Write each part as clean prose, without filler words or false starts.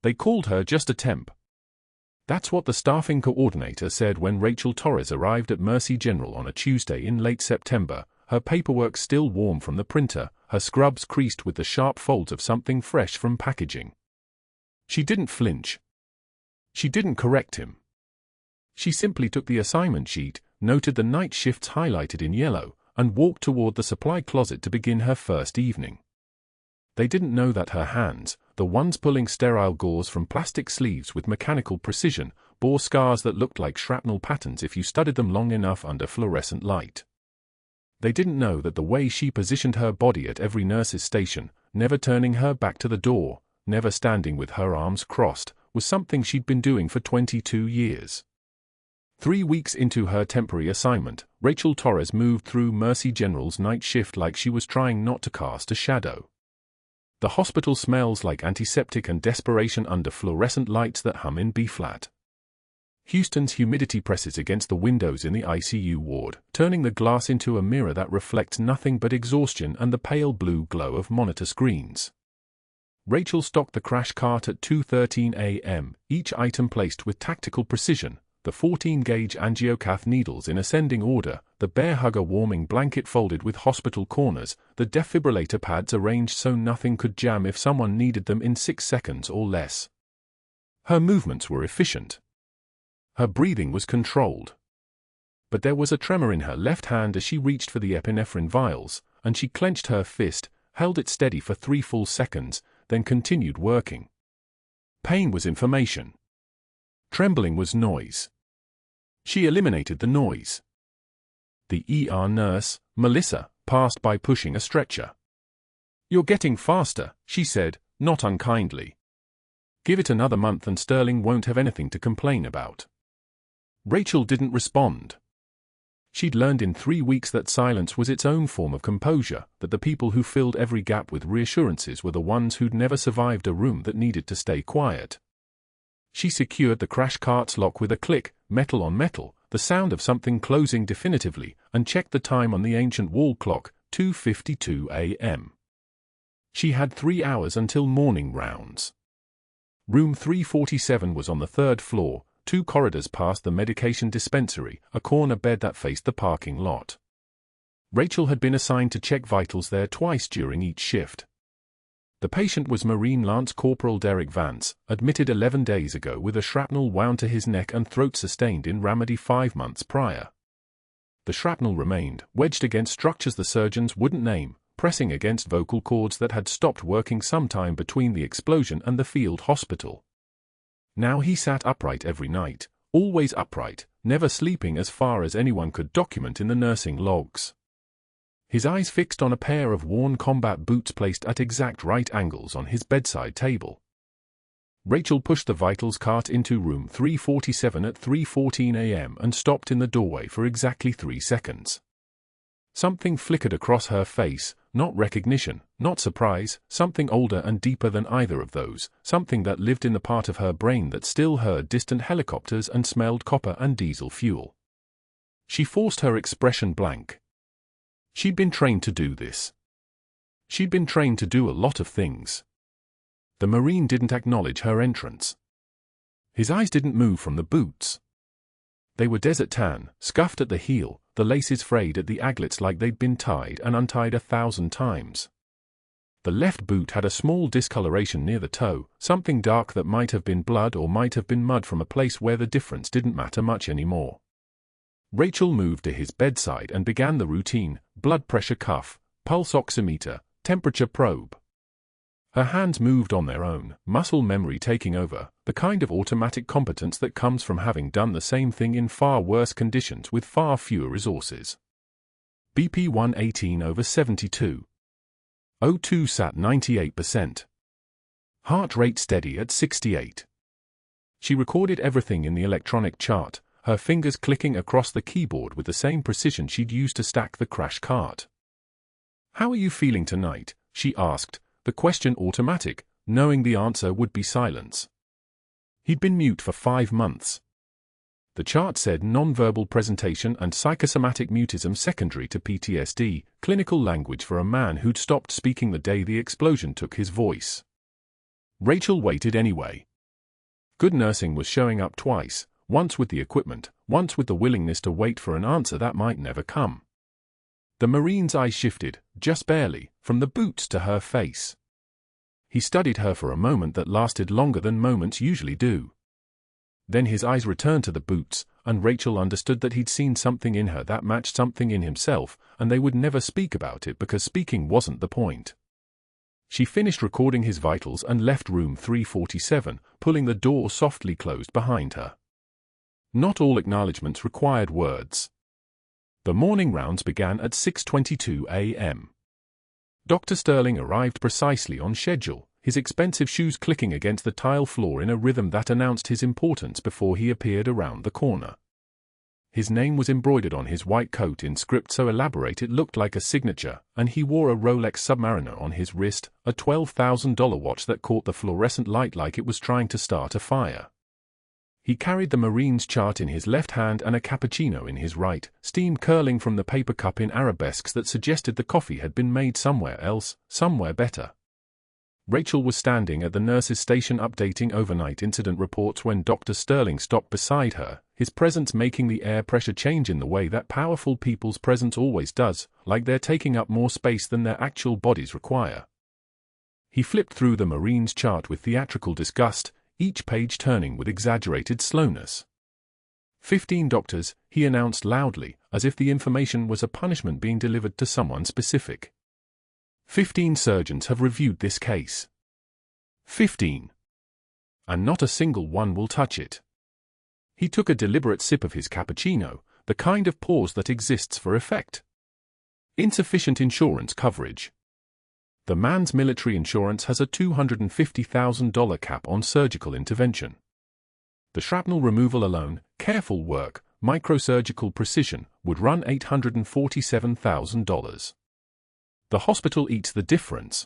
They called her just a temp. That's what the staffing coordinator said when Rachel Torres arrived at Mercy General on a Tuesday in late September, her paperwork still warm from the printer, her scrubs creased with the sharp folds of something fresh from packaging. She didn't flinch. She didn't correct him. She simply took the assignment sheet, noted the night shifts highlighted in yellow, and walked toward the supply closet to begin her first evening. They didn't know that her hands, the ones pulling sterile gauze from plastic sleeves with mechanical precision, bore scars that looked like shrapnel patterns if you studied them long enough under fluorescent light. They didn't know that the way she positioned her body at every nurse's station, never turning her back to the door, never standing with her arms crossed, was something she'd been doing for 22 years. 3 weeks into her temporary assignment, Rachel Torres moved through Mercy General's night shift like she was trying not to cast a shadow. The hospital smells like antiseptic and desperation under fluorescent lights that hum in B-flat. Houston's humidity presses against the windows in the ICU ward, turning the glass into a mirror that reflects nothing but exhaustion and the pale blue glow of monitor screens. Rachel stocked the crash cart at 2:13 a.m., each item placed with tactical precision, the 14-gauge angiocath needles in ascending order, the bear hugger warming blanket folded with hospital corners, the defibrillator pads arranged so nothing could jam if someone needed them in 6 seconds or less. Her movements were efficient. Her breathing was controlled. But there was a tremor in her left hand as she reached for the epinephrine vials, and she clenched her fist, held it steady for 3 full seconds, then continued working. Pain was information. Trembling was noise. She eliminated the noise. The ER nurse, Melissa, passed by pushing a stretcher. "You're getting faster," she said, not unkindly. "Give it another month and Sterling won't have anything to complain about." Rachel didn't respond. She'd learned in 3 weeks that silence was its own form of composure, that the people who filled every gap with reassurances were the ones who'd never survived a room that needed to stay quiet. She secured the crash cart's lock with a click, metal on metal, the sound of something closing definitively, and checked the time on the ancient wall clock, 2:52 a.m. She had 3 hours until morning rounds. Room 347 was on the 3rd floor, 2 corridors past the medication dispensary, a corner bed that faced the parking lot. Rachel had been assigned to check vitals there twice during each shift. The patient was Marine Lance Corporal Derek Vance, admitted 11 days ago with a shrapnel wound to his neck and throat sustained in Ramadi 5 months prior. The shrapnel remained, wedged against structures the surgeons wouldn't name, pressing against vocal cords that had stopped working sometime between the explosion and the field hospital. Now he sat upright every night, always upright, never sleeping as far as anyone could document in the nursing logs. His eyes fixed on a pair of worn combat boots placed at exact right angles on his bedside table. Rachel pushed the vitals cart into room 347 at 3:14 a.m. and stopped in the doorway for exactly 3 seconds. Something flickered across her face, not recognition, not surprise, something older and deeper than either of those, something that lived in the part of her brain that still heard distant helicopters and smelled copper and diesel fuel. She forced her expression blank. She'd been trained to do this. She'd been trained to do a lot of things. The Marine didn't acknowledge her entrance. His eyes didn't move from the boots. They were desert tan, scuffed at the heel, the laces frayed at the aglets like they'd been tied and untied 1,000 times. The left boot had a small discoloration near the toe, something dark that might have been blood or might have been mud from a place where the difference didn't matter much anymore. Rachel moved to his bedside and began the routine: blood pressure cuff, pulse oximeter, temperature probe. Her hands moved on their own, muscle memory taking over, the kind of automatic competence that comes from having done the same thing in far worse conditions with far fewer resources. BP 118/72. O2 sat 98%. Heart rate steady at 68. She recorded everything in the electronic chart, her fingers clicking across the keyboard with the same precision she'd used to stack the crash cart. "How are you feeling tonight?" she asked, the question automatic, knowing the answer would be silence. He'd been mute for 5 months. The chart said nonverbal presentation and psychosomatic mutism secondary to PTSD, clinical language for a man who'd stopped speaking the day the explosion took his voice. Rachel waited anyway. Good nursing was showing up twice, once with the equipment, once with the willingness to wait for an answer that might never come. The Marine's eyes shifted, just barely, from the boots to her face. He studied her for a moment that lasted longer than moments usually do. Then his eyes returned to the boots, and Rachel understood that he'd seen something in her that matched something in himself, and they would never speak about it because speaking wasn't the point. She finished recording his vitals and left room 347, pulling the door softly closed behind her. Not all acknowledgements required words. The morning rounds began at 6:22 a.m. Dr. Sterling arrived precisely on schedule, his expensive shoes clicking against the tile floor in a rhythm that announced his importance before he appeared around the corner. His name was embroidered on his white coat in script so elaborate it looked like a signature, and he wore a Rolex Submariner on his wrist, a $12,000 watch that caught the fluorescent light like it was trying to start a fire. He carried the Marine's chart in his left hand and a cappuccino in his right, steam curling from the paper cup in arabesques that suggested the coffee had been made somewhere else, somewhere better. Rachel was standing at the nurse's station updating overnight incident reports when Dr. Sterling stopped beside her, his presence making the air pressure change in the way that powerful people's presence always does, like they're taking up more space than their actual bodies require. He flipped through the Marine's chart with theatrical disgust, each page turning with exaggerated slowness. 15 doctors, he announced loudly, as if the information was a punishment being delivered to someone specific. 15 surgeons have reviewed this case. 15. And not a single one will touch it. He took a deliberate sip of his cappuccino, the kind of pause that exists for effect. Insufficient insurance coverage. The man's military insurance has a $250,000 cap on surgical intervention. The shrapnel removal alone, careful work, microsurgical precision, would run $847,000. The hospital eats the difference.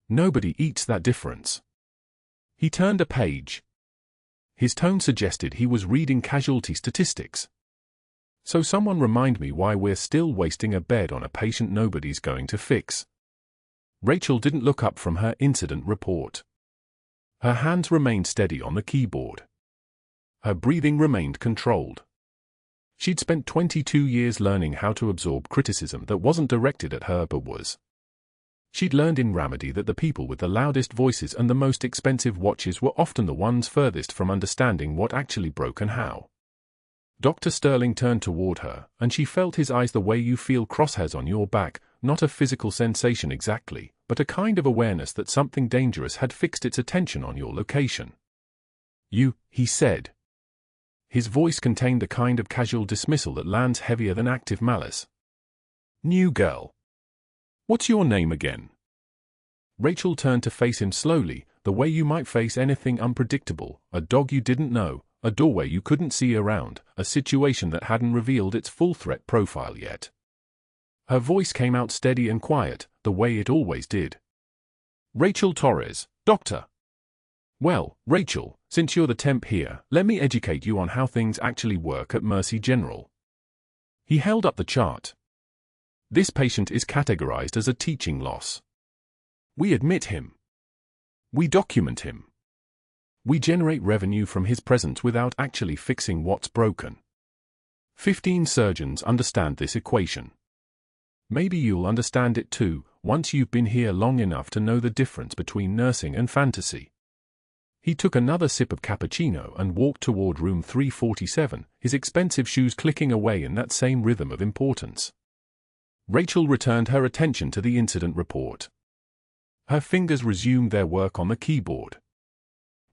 Nobody eats that difference. He turned a page. His tone suggested he was reading casualty statistics. So someone remind me why we're still wasting a bed on a patient nobody's going to fix. Rachel didn't look up from her incident report. Her hands remained steady on the keyboard. Her breathing remained controlled. She'd spent 22 years learning how to absorb criticism that wasn't directed at her but was. She'd learned in Ramadi that the people with the loudest voices and the most expensive watches were often the ones furthest from understanding what actually broke and how. Dr. Sterling turned toward her, and she felt his eyes the way you feel crosshairs on your back, not a physical sensation exactly, but a kind of awareness that something dangerous had fixed its attention on your location. You, he said. His voice contained the kind of casual dismissal that lands heavier than active malice. New girl. What's your name again? Rachel turned to face him slowly, the way you might face anything unpredictable, a dog you didn't know, a doorway you couldn't see around, a situation that hadn't revealed its full threat profile yet. Her voice came out steady and quiet, the way it always did. Rachel Torres, doctor. Well, Rachel, since you're the temp here, let me educate you on how things actually work at Mercy General. He held up the chart. This patient is categorized as a teaching loss. We admit him. We document him. We generate revenue from his presence without actually fixing what's broken. 15 surgeons understand this equation. Maybe you'll understand it too, once you've been here long enough to know the difference between nursing and fantasy. He took another sip of cappuccino and walked toward room 347, his expensive shoes clicking away in that same rhythm of importance. Rachel returned her attention to the incident report. Her fingers resumed their work on the keyboard.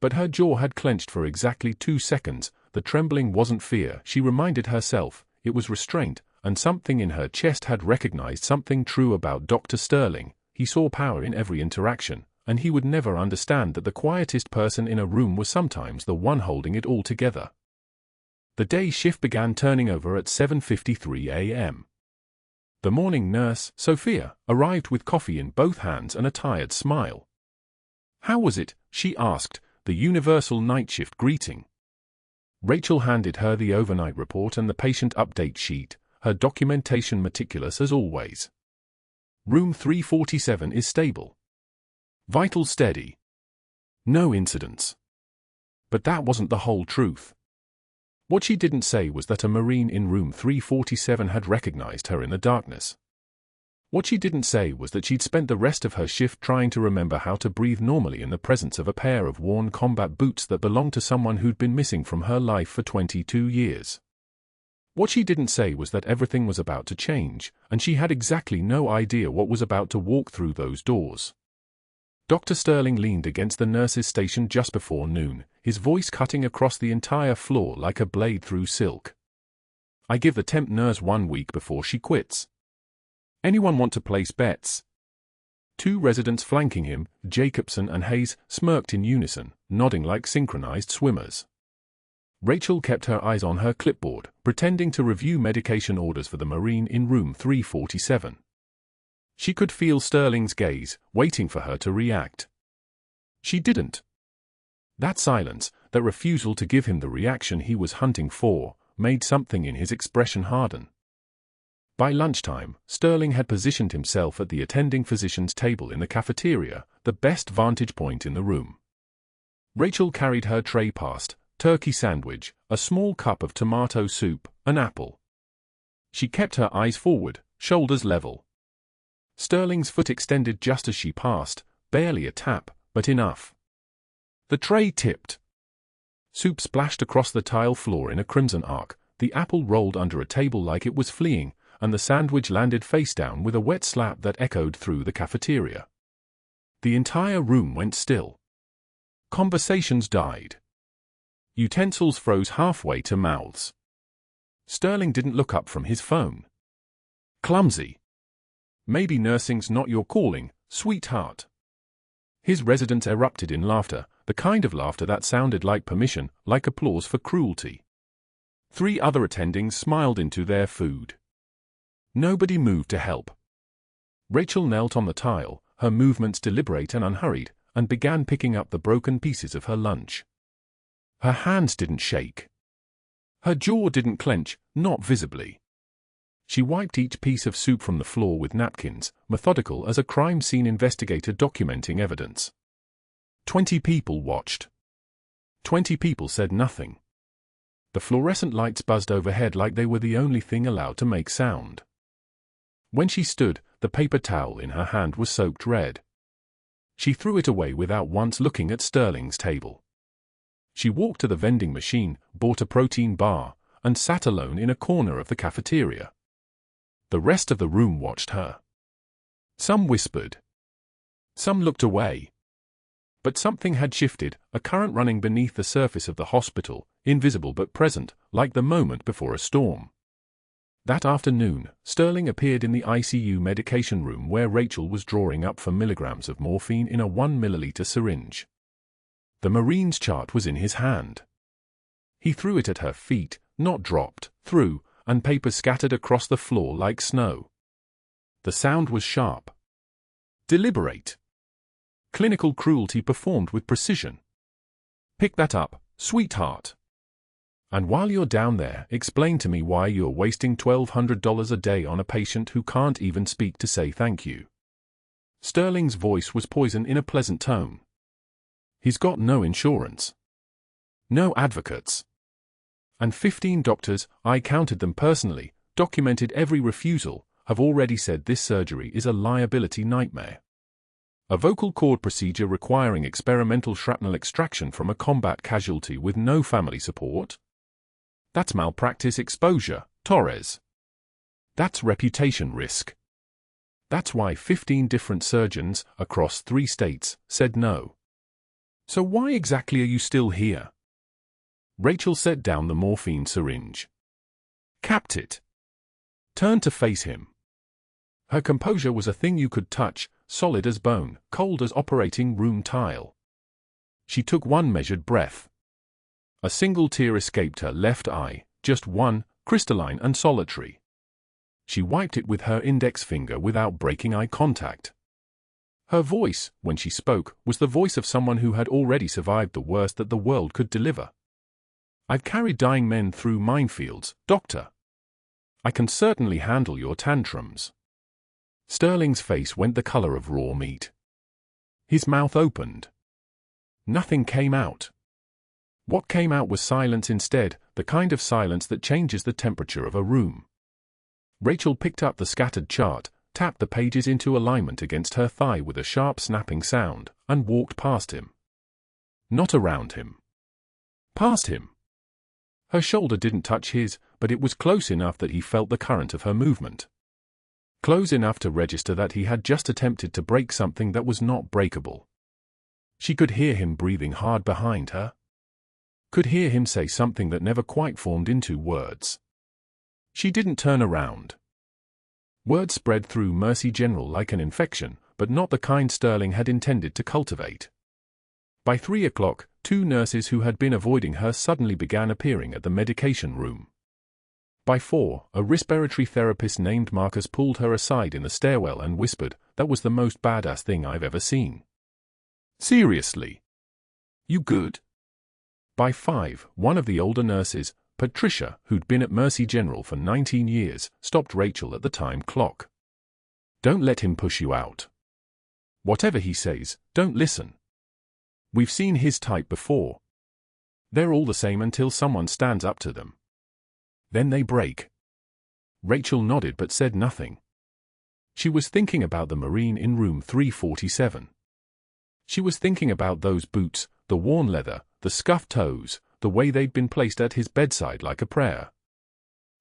But her jaw had clenched for exactly 2 seconds. The trembling wasn't fear, she reminded herself, it was restraint, and something in her chest had recognized something true about Dr. Sterling. He saw power in every interaction, and he would never understand that the quietest person in a room was sometimes the one holding it all together. The day shift began turning over at 7:53 a.m. The morning nurse, Sophia, arrived with coffee in both hands and a tired smile. How was it? She asked, the universal night shift greeting. Rachel handed her the overnight report and the patient update sheet, her documentation meticulous as always. Room 347 is stable. Vital steady. No incidents. But that wasn't the whole truth. What she didn't say was that a Marine in room 347 had recognized her in the darkness. What she didn't say was that she'd spent the rest of her shift trying to remember how to breathe normally in the presence of a pair of worn combat boots that belonged to someone who'd been missing from her life for 22 years. What she didn't say was that everything was about to change, and she had exactly no idea what was about to walk through those doors. Dr. Sterling leaned against the nurse's station just before noon, his voice cutting across the entire floor like a blade through silk. "I give the temp nurse 1 week before she quits. Anyone want to place bets?" Two residents flanking him, Jacobson and Hayes, smirked in unison, nodding like synchronized swimmers. Rachel kept her eyes on her clipboard, pretending to review medication orders for the Marine in room 347. She could feel Sterling's gaze, waiting for her to react. She didn't. That silence, that refusal to give him the reaction he was hunting for, made something in his expression harden. By lunchtime, Sterling had positioned himself at the attending physician's table in the cafeteria, the best vantage point in the room. Rachel carried her tray past, turkey sandwich, a small cup of tomato soup, an apple. She kept her eyes forward, shoulders level. Sterling's foot extended just as she passed, barely a tap, but enough. The tray tipped. Soup splashed across the tile floor in a crimson arc, the apple rolled under a table like it was fleeing, and the sandwich landed face down with a wet slap that echoed through the cafeteria. The entire room went still. Conversations died. Utensils froze halfway to mouths. Sterling didn't look up from his phone. Clumsy. "Maybe nursing's not your calling, sweetheart." His residents erupted in laughter, the kind of laughter that sounded like permission, like applause for cruelty. 3 other attendings smiled into their food. Nobody moved to help. Rachel knelt on the tile, her movements deliberate and unhurried, and began picking up the broken pieces of her lunch. Her hands didn't shake. Her jaw didn't clench, not visibly. She wiped each piece of soup from the floor with napkins, methodical as a crime scene investigator documenting evidence. 20 people watched. 20 people said nothing. The fluorescent lights buzzed overhead like they were the only thing allowed to make sound. When she stood, the paper towel in her hand was soaked red. She threw it away without once looking at Sterling's table. She walked to the vending machine, bought a protein bar, and sat alone in a corner of the cafeteria. The rest of the room watched her. Some whispered. Some looked away. But something had shifted, a current running beneath the surface of the hospital, invisible but present, like the moment before a storm. That afternoon, Sterling appeared in the ICU medication room where Rachel was drawing up for milligrams of morphine in a 1 milliliter syringe. The Marine's chart was in his hand. He threw it at her feet, not dropped, threw, and paper scattered across the floor like snow. The sound was sharp. Deliberate. Clinical cruelty performed with precision. "Pick that up, sweetheart. And while you're down there, explain to me why you're wasting $1,200 a day on a patient who can't even speak to say thank you." Sterling's voice was poison in a pleasant tone. He's got no insurance. No advocates. And 15 doctors, I counted them personally, documented every refusal, have already said this surgery is a liability nightmare. A vocal cord procedure requiring experimental shrapnel extraction from a combat casualty with no family support? That's malpractice exposure, Torres. That's reputation risk. That's why 15 different surgeons, across 3 states, said no. So why exactly are you still here? Rachel set down the morphine syringe. Capped it. Turned to face him. Her composure was a thing you could touch, solid as bone, cold as operating room tile. She took one measured breath. A single tear escaped her left eye, just one, crystalline and solitary. She wiped it with her index finger without breaking eye contact. Her voice, when she spoke, was the voice of someone who had already survived the worst that the world could deliver. I've carried dying men through minefields, doctor. I can certainly handle your tantrums. Sterling's face went the color of raw meat. His mouth opened. Nothing came out. What came out was silence instead, the kind of silence that changes the temperature of a room. Rachel picked up the scattered chart, tapped the pages into alignment against her thigh with a sharp snapping sound, and walked past him. Not around him. Past him. Her shoulder didn't touch his, but it was close enough that he felt the current of her movement. Close enough to register that he had just attempted to break something that was not breakable. She could hear him breathing hard behind her. Could hear him say something that never quite formed into words. She didn't turn around. Words spread through Mercy General like an infection, but not the kind Sterling had intended to cultivate. By 3 o'clock, 2 nurses who had been avoiding her suddenly began appearing at the medication room. By 4, a respiratory therapist named Marcus pulled her aside in the stairwell and whispered, "That was the most badass thing I've ever seen. Seriously. You good?" By 5, one of the older nurses, Patricia, who'd been at Mercy General for 19 years, stopped Rachel at the time clock. "Don't let him push you out. Whatever he says, don't listen. We've seen his type before. They're all the same until someone stands up to them. Then they break." Rachel nodded but said nothing. She was thinking about the Marine in room 347. She was thinking about those boots, the worn leather, the scuffed toes, the way they'd been placed at his bedside like a prayer.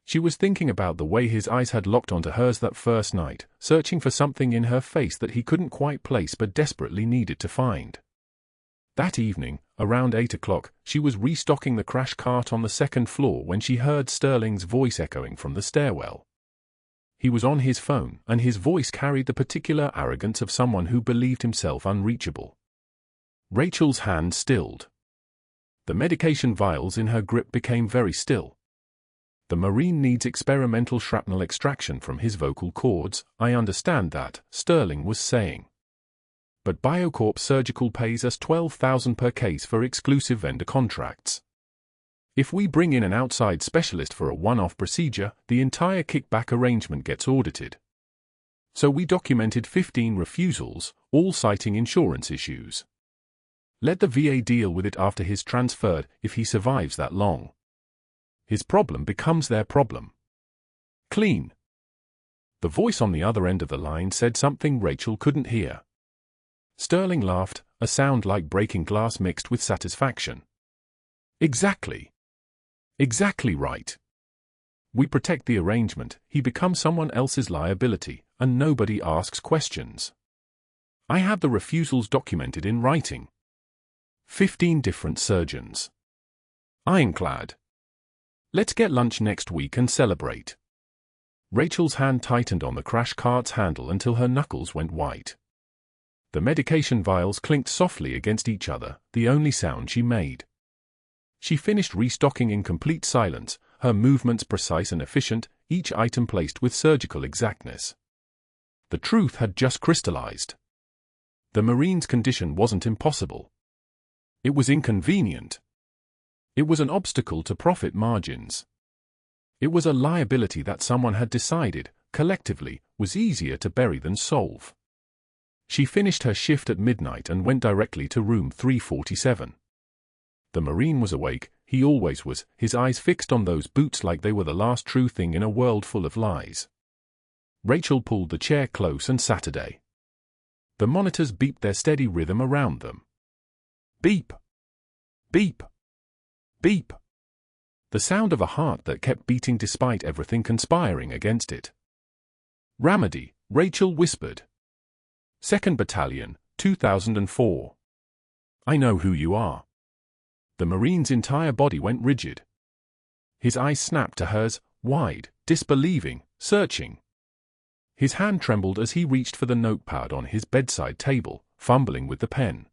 She was thinking about the way his eyes had locked onto hers that first night, searching for something in her face that he couldn't quite place but desperately needed to find. That evening, around 8 o'clock, she was restocking the crash cart on the second floor when she heard Sterling's voice echoing from the stairwell. He was on his phone, and his voice carried the particular arrogance of someone who believed himself unreachable. Rachel's hand stilled. The medication vials in her grip became very still. "The Marine needs experimental shrapnel extraction from his vocal cords, I understand that," Sterling was saying. "But Biocorp Surgical pays us $12,000 per case for exclusive vendor contracts. If we bring in an outside specialist for a one-off procedure, the entire kickback arrangement gets audited. So we documented 15 refusals, all citing insurance issues. Let the VA deal with it after he's transferred, if he survives that long. His problem becomes their problem. Clean." The voice on the other end of the line said something Rachel couldn't hear. Sterling laughed, a sound like breaking glass mixed with satisfaction. "Exactly. Exactly right. We protect the arrangement, he becomes someone else's liability, and nobody asks questions. I have the refusals documented in writing. 15 different surgeons. Ironclad. Let's get lunch next week and celebrate." Rachel's hand tightened on the crash cart's handle until her knuckles went white. The medication vials clinked softly against each other, the only sound she made. She finished restocking in complete silence, her movements precise and efficient, each item placed with surgical exactness. The truth had just crystallized. The Marine's condition wasn't impossible. It was inconvenient. It was an obstacle to profit margins. It was a liability that someone had decided, collectively, was easier to bury than solve. She finished her shift at midnight and went directly to room 347. The Marine was awake, he always was, his eyes fixed on those boots like they were the last true thing in a world full of lies. Rachel pulled the chair close and Saturday. The monitors beeped their steady rhythm around them. Beep. Beep. Beep. The sound of a heart that kept beating despite everything conspiring against it. "Ramadi," Rachel whispered. "2nd Battalion, 2004. I know who you are." The Marine's entire body went rigid. His eyes snapped to hers, wide, disbelieving, searching. His hand trembled as he reached for the notepad on his bedside table, fumbling with the pen.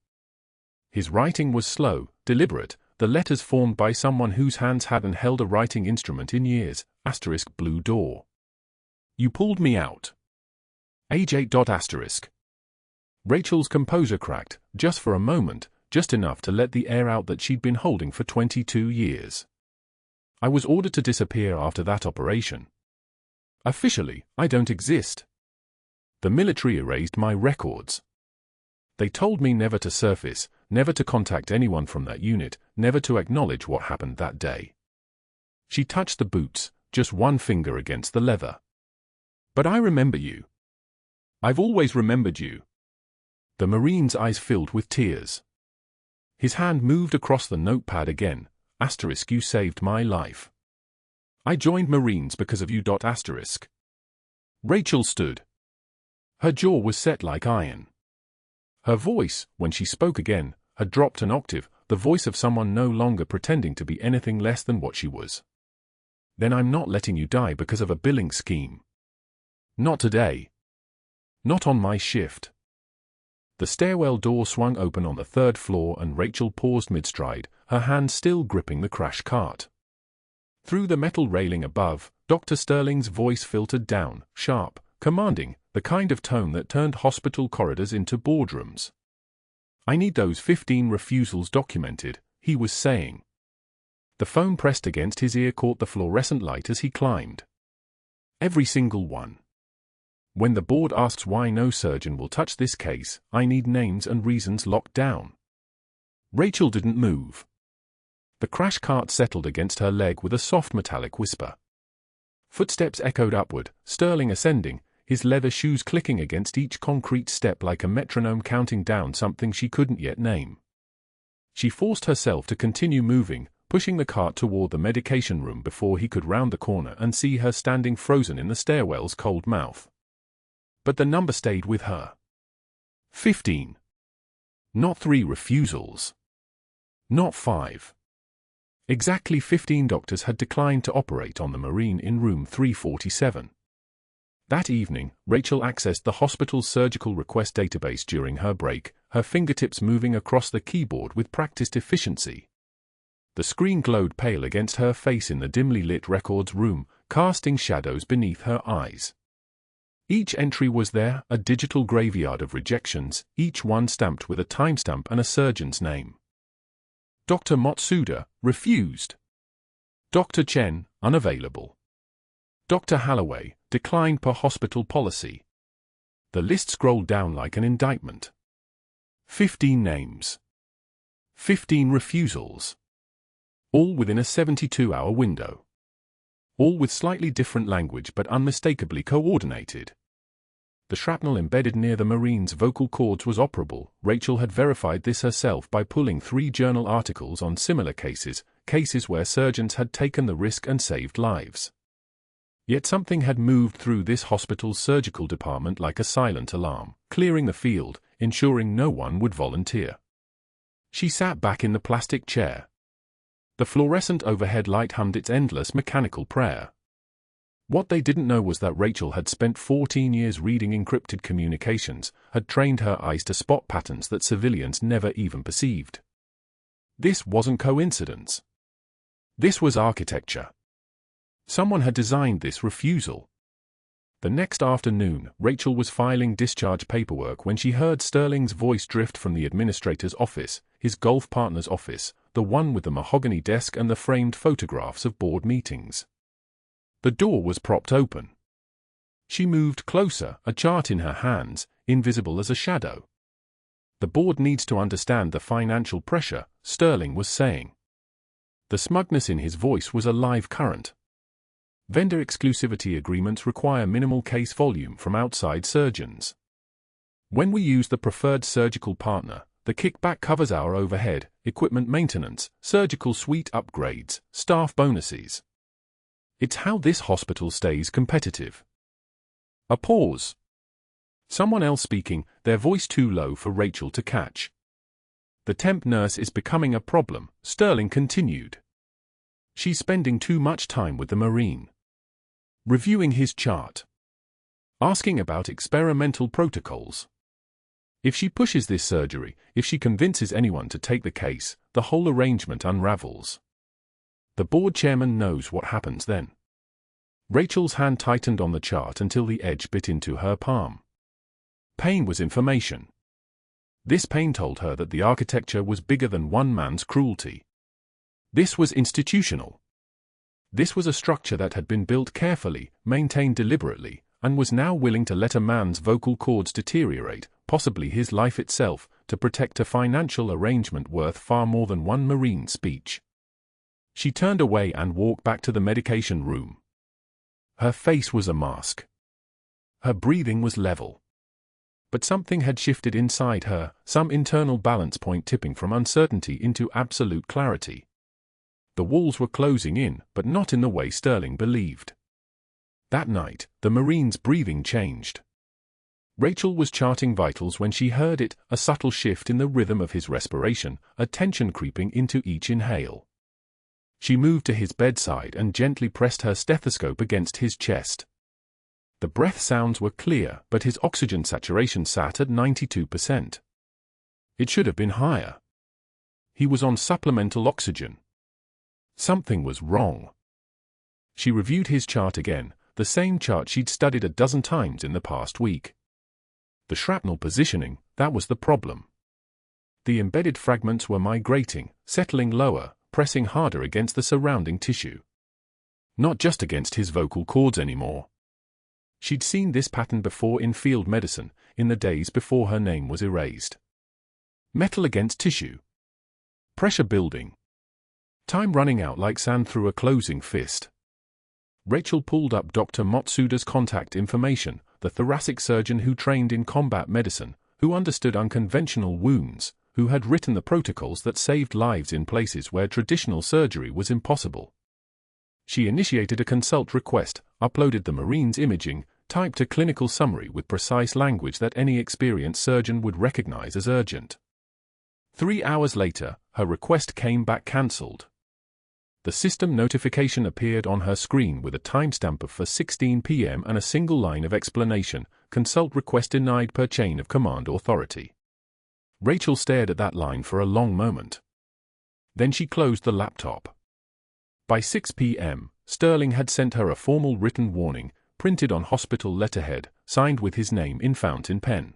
His writing was slow, deliberate, the letters formed by someone whose hands hadn't held a writing instrument in years, * blue door. "You pulled me out. Age 8. Rachel's composure cracked, just for a moment, just enough to let the air out that she'd been holding for 22 years. "I was ordered to disappear after that operation. Officially, I don't exist. The military erased my records. They told me never to surface, never to contact anyone from that unit, never to acknowledge what happened that day. She touched the boots, just one finger against the leather. "But I remember you. I've always remembered you." The Marine's eyes filled with tears. His hand moved across the notepad again. "You saved my life. I joined Marines because of you. Rachel stood. Her jaw was set like iron. Her voice, when she spoke again, had dropped an octave, the voice of someone no longer pretending to be anything less than what she was. "Then I'm not letting you die because of a billing scheme. Not today. Not on my shift." The stairwell door swung open on the third floor and Rachel paused mid-stride, her hand still gripping the crash cart. Through the metal railing above, Dr. Sterling's voice filtered down, sharp, commanding, the kind of tone that turned hospital corridors into boardrooms. "I need those 15 refusals documented," he was saying. The phone pressed against his ear caught the fluorescent light as he climbed. "Every single one. When the board asks why no surgeon will touch this case, I need names and reasons locked down." Rachel didn't move. The crash cart settled against her leg with a soft metallic whisper. Footsteps echoed upward, Sterling ascending, his leather shoes clicking against each concrete step like a metronome counting down something she couldn't yet name. She forced herself to continue moving, pushing the cart toward the medication room before he could round the corner and see her standing frozen in the stairwell's cold mouth. But the number stayed with her. 15. Not 3 refusals. Not 5. Exactly 15 doctors had declined to operate on the Marine in room 347. That evening, Rachel accessed the hospital's surgical request database during her break, her fingertips moving across the keyboard with practiced efficiency. The screen glowed pale against her face in the dimly lit records room, casting shadows beneath her eyes. Each entry was there, a digital graveyard of rejections, each one stamped with a timestamp and a surgeon's name. Dr. Matsuda, refused. Dr. Chen, unavailable. Dr. Holloway, declined per hospital policy. The list scrolled down like an indictment. 15 names. 15 refusals. All within a 72-hour window. All with slightly different language but unmistakably coordinated. The shrapnel embedded near the Marine's vocal cords was operable. Rachel had verified this herself by pulling 3 journal articles on similar cases, cases where surgeons had taken the risk and saved lives. Yet something had moved through this hospital's surgical department like a silent alarm, clearing the field, ensuring no one would volunteer. She sat back in the plastic chair. The fluorescent overhead light hummed its endless mechanical prayer. What they didn't know was that Rachel had spent 14 years reading encrypted communications, had trained her eyes to spot patterns that civilians never even perceived. This wasn't coincidence. This was architecture. Someone had designed this refusal. The next afternoon, Rachel was filing discharge paperwork when she heard Sterling's voice drift from the administrator's office, his golf partner's office, the one with the mahogany desk and the framed photographs of board meetings. The door was propped open. She moved closer, a chart in her hands, invisible as a shadow. "The board needs to understand the financial pressure," Sterling was saying. The smugness in his voice was a live current. "Vendor exclusivity agreements require minimal case volume from outside surgeons. When we use the preferred surgical partner, the kickback covers our overhead, equipment maintenance, surgical suite upgrades, staff bonuses. It's how this hospital stays competitive." A pause. Someone else speaking, their voice too low for Rachel to catch. "The temp nurse is becoming a problem," Sterling continued. "She's spending too much time with the Marine. Reviewing his chart. Asking about experimental protocols. If she pushes this surgery, if she convinces anyone to take the case, the whole arrangement unravels. The board chairman knows what happens then." Rachel's hand tightened on the chart until the edge bit into her palm. Pain was information. This pain told her that the architecture was bigger than one man's cruelty. This was institutional. This was a structure that had been built carefully, maintained deliberately, and was now willing to let a man's vocal cords deteriorate, possibly his life itself, to protect a financial arrangement worth far more than one Marine's speech. She turned away and walked back to the medication room. Her face was a mask. Her breathing was level. But something had shifted inside her, some internal balance point tipping from uncertainty into absolute clarity. The walls were closing in, but not in the way Sterling believed. That night, the Marine's breathing changed. Rachel was charting vitals when she heard it, a subtle shift in the rhythm of his respiration, a tension creeping into each inhale. She moved to his bedside and gently pressed her stethoscope against his chest. The breath sounds were clear, but his oxygen saturation sat at 92%. It should have been higher. He was on supplemental oxygen. Something was wrong. She reviewed his chart again, the same chart she'd studied a dozen times in the past week. The shrapnel positioning, that was the problem. The embedded fragments were migrating, settling lower, pressing harder against the surrounding tissue. Not just against his vocal cords anymore. She'd seen this pattern before in field medicine, in the days before her name was erased. Metal against tissue. Pressure building. Time running out like sand through a closing fist. Rachel pulled up Dr. Matsuda's contact information, the thoracic surgeon who trained in combat medicine, who understood unconventional wounds, who had written the protocols that saved lives in places where traditional surgery was impossible. She initiated a consult request, uploaded the Marine's imaging, typed a clinical summary with precise language that any experienced surgeon would recognize as urgent. 3 hours later, her request came back cancelled. The system notification appeared on her screen with a timestamp of 4:16 p.m. and a single line of explanation, consult request denied per chain of command authority. Rachel stared at that line for a long moment. Then she closed the laptop. By 6 p.m., Sterling had sent her a formal written warning, printed on hospital letterhead, signed with his name in fountain pen.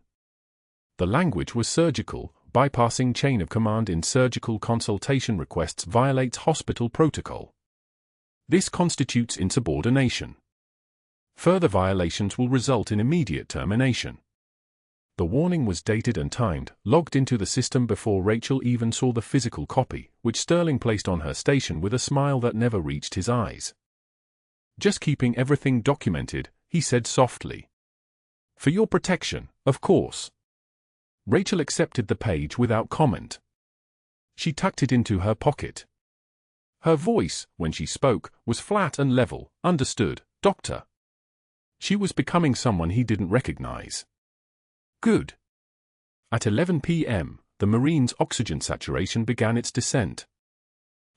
The language was surgical. Bypassing chain of command in surgical consultation requests violates hospital protocol. This constitutes insubordination. Further violations will result in immediate termination. The warning was dated and timed, logged into the system before Rachel even saw the physical copy, which Sterling placed on her station with a smile that never reached his eyes. "Just keeping everything documented," he said softly. "For your protection, of course." Rachel accepted the page without comment. She tucked it into her pocket. Her voice, when she spoke, was flat and level. "Understood, Doctor." She was becoming someone he didn't recognize. Good. At 11 p.m., the Marine's oxygen saturation began its descent.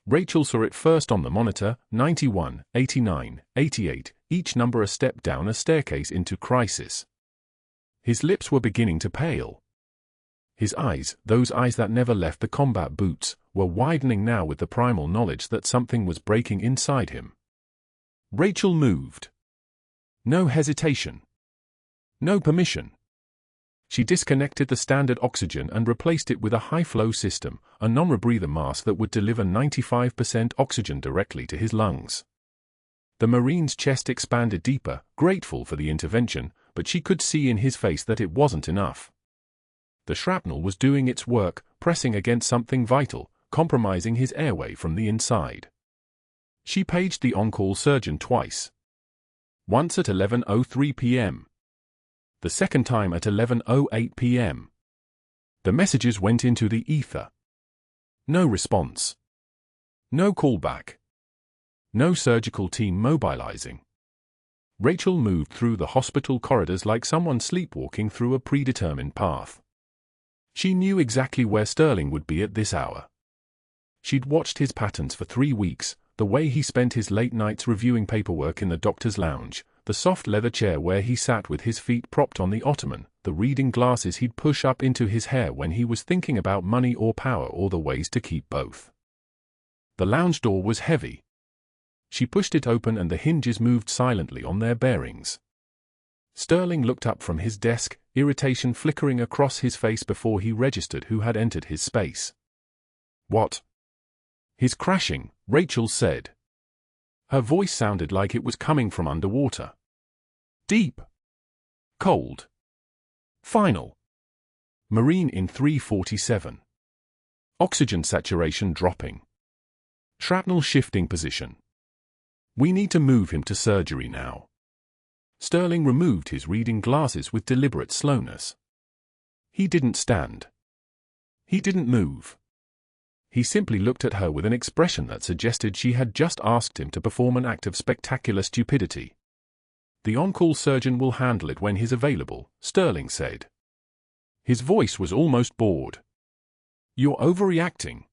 Rachel saw it first on the monitor, 91, 89, 88, each number a step down a staircase into crisis. His lips were beginning to pale. His eyes, those eyes that never left the combat boots, were widening now with the primal knowledge that something was breaking inside him. Rachel moved. No hesitation. No permission. She disconnected the standard oxygen and replaced it with a high-flow system, a non-rebreather mask that would deliver 95% oxygen directly to his lungs. The Marine's chest expanded deeper, grateful for the intervention, but she could see in his face that it wasn't enough. The shrapnel was doing its work, pressing against something vital, compromising his airway from the inside. She paged the on-call surgeon twice. Once at 11:03 p.m. The second time at 11:08 p.m. The messages went into the ether. No response. No callback. No surgical team mobilizing. Rachel moved through the hospital corridors like someone sleepwalking through a predetermined path. She knew exactly where Sterling would be at this hour. She'd watched his patterns for 3 weeks, the way he spent his late nights reviewing paperwork in the doctor's lounge, the soft leather chair where he sat with his feet propped on the ottoman, the reading glasses he'd push up into his hair when he was thinking about money or power or the ways to keep both. The lounge door was heavy. She pushed it open and the hinges moved silently on their bearings. Sterling looked up from his desk, irritation flickering across his face before he registered who had entered his space. "What?" "His crashing," Rachel said. Her voice sounded like it was coming from underwater. Deep. Cold. Final. Marine in 347. Oxygen saturation dropping. Shrapnel shifting position. We need to move him to surgery now. Sterling removed his reading glasses with deliberate slowness. He didn't stand. He didn't move. He simply looked at her with an expression that suggested she had just asked him to perform an act of spectacular stupidity. The on-call surgeon will handle it when he's available, Sterling said. His voice was almost bored. You're overreacting.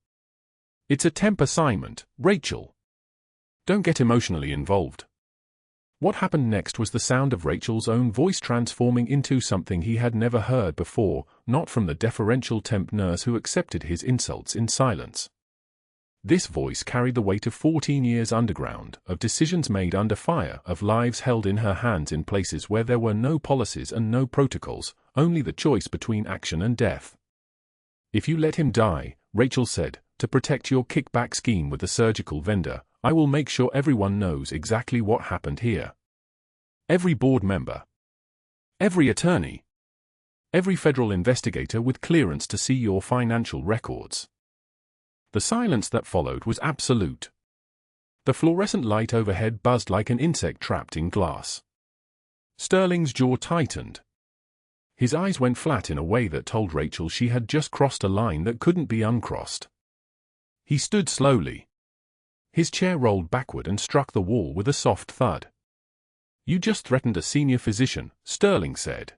It's a temp assignment, Rachel. Don't get emotionally involved. What happened next was the sound of Rachel's own voice transforming into something he had never heard before, not from the deferential temp nurse who accepted his insults in silence. This voice carried the weight of 14 years underground, of decisions made under fire, of lives held in her hands in places where there were no policies and no protocols, only the choice between action and death. If you let him die, Rachel said, to protect your kickback scheme with the surgical vendor, I will make sure everyone knows exactly what happened here. Every board member. Every attorney. Every federal investigator with clearance to see your financial records. The silence that followed was absolute. The fluorescent light overhead buzzed like an insect trapped in glass. Sterling's jaw tightened. His eyes went flat in a way that told Rachel she had just crossed a line that couldn't be uncrossed. He stood slowly. His chair rolled backward and struck the wall with a soft thud. You just threatened a senior physician, Sterling said.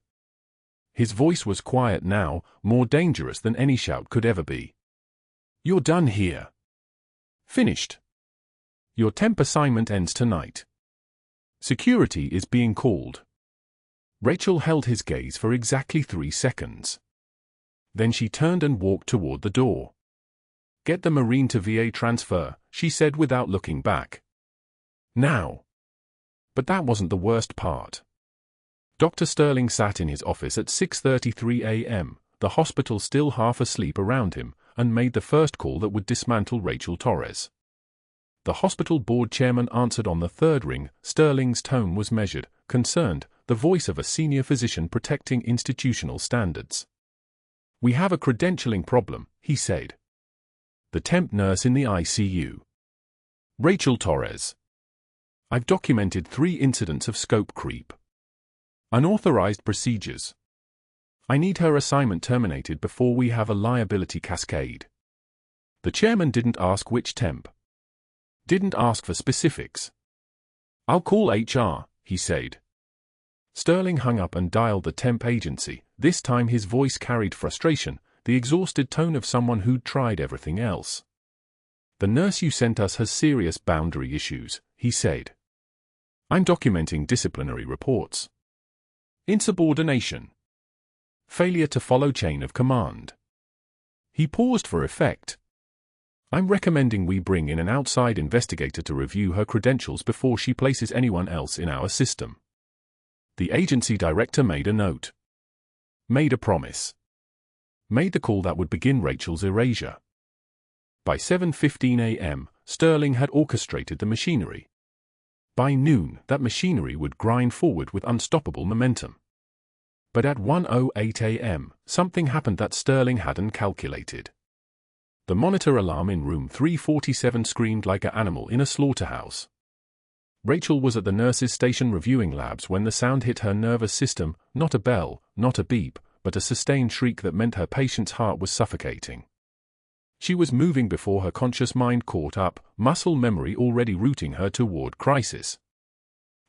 His voice was quiet now, more dangerous than any shout could ever be. You're done here. Finished. Your temp assignment ends tonight. Security is being called. Rachel held his gaze for exactly 3 seconds. Then she turned and walked toward the door. Get the Marine to VA transfer, she said without looking back. Now. But that wasn't the worst part. Dr. Sterling sat in his office at 6:33 a.m., the hospital still half asleep around him, and made the first call that would dismantle Rachel Torres. The hospital board chairman answered on the third ring. Sterling's tone was measured, concerned, the voice of a senior physician protecting institutional standards. We have a credentialing problem, he said. The temp nurse in the ICU. Rachel Torres. I've documented 3 incidents of scope creep. Unauthorized procedures. I need her assignment terminated before we have a liability cascade. The chairman didn't ask which temp. Didn't ask for specifics. I'll call HR, he said. Sterling hung up and dialed the temp agency. This time his voice carried frustration, the exhausted tone of someone who'd tried everything else. The nurse you sent us has serious boundary issues, he said. I'm documenting disciplinary reports. Insubordination. Failure to follow chain of command. He paused for effect. I'm recommending we bring in an outside investigator to review her credentials before she places anyone else in our system. The agency director made a note. Made a promise. Made the call that would begin Rachel's erasure. By 7:15 a.m., Sterling had orchestrated the machinery. By noon, that machinery would grind forward with unstoppable momentum. But at 1:08 a.m., something happened that Sterling hadn't calculated. The monitor alarm in room 347 screamed like an animal in a slaughterhouse. Rachel was at the nurse's station reviewing labs when the sound hit her nervous system, not a bell, not a beep, but a sustained shriek that meant her patient's heart was suffocating. She was moving before her conscious mind caught up, muscle memory already routing her toward crisis.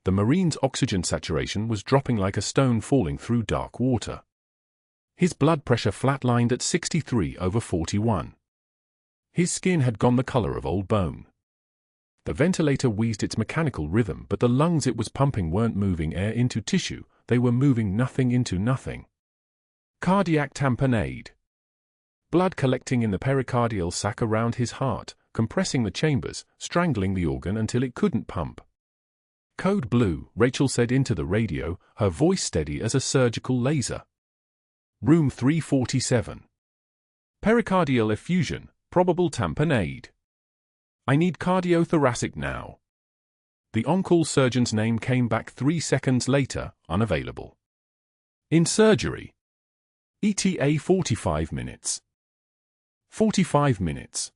The Marine's oxygen saturation was dropping like a stone falling through dark water. His blood pressure flatlined at 63/41. His skin had gone the color of old bone. The ventilator wheezed its mechanical rhythm, but the lungs it was pumping weren't moving air into tissue, they were moving nothing into nothing. Cardiac tamponade. Blood collecting in the pericardial sac around his heart, compressing the chambers, strangling the organ until it couldn't pump. Code blue, Rachel said into the radio, her voice steady as a surgical laser. Room 347. Pericardial effusion, probable tamponade. I need cardiothoracic now. The on-call surgeon's name came back 3 seconds later, unavailable. In surgery. ETA 45 minutes. 45 minutes.